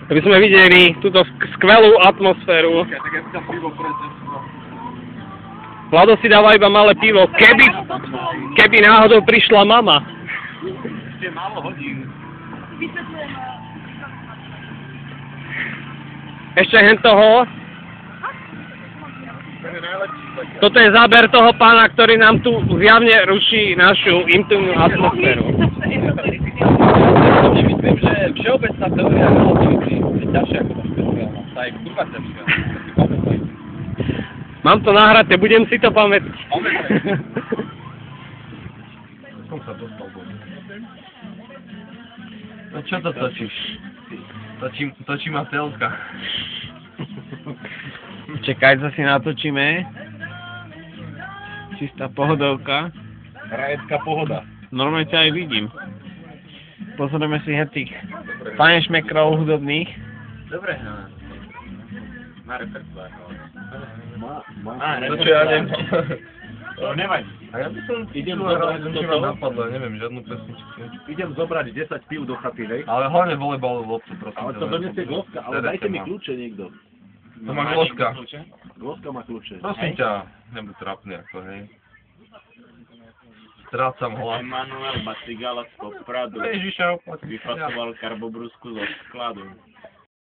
Aby sme videli túto skvelú atmosféru. Vlado si dáva iba malé pivo, keby náhodou prišla mama. Ešte málo hodín. Ešte hen toho. Toto je záber toho pána, ktorý nám tu zjavne ruší našu intimnú atmosféru. Myslím, že všeobecná teória relativity je ťažšia ako tá špeciálna. Tá je kurva ťažšia. Mám to nahraté, budem si to pamätať. Som sa dostal do. No čo to točíš? Točí ma telka. Čekaj, sa si natočíme. Čistá pohodovka. Rajecká pohoda. Normálne ťa aj vidím. Pozrieme si tých fajnšmekrov hudobných. Dobre, no. Má repertoár. To čo ja neviem. To nevadí. A ja by som Idem zobrať, zobrať čo toto. ma napadlo, neviem, žiadnu pesničku. Idem zobrať 10 pív do chaty, hej? Ale hlavne volejbalovú loptu, prosím. Ale to donesie Gloska, ale dajte mi kľúče niekto. To má Gloska. Gloska má kľúče. Prosím ťa, nebuď trápny ako, hej. Strácam hlas. Emanuel Batigala z Popradu Ježiša, vyfasoval karbobrusku zo skladu.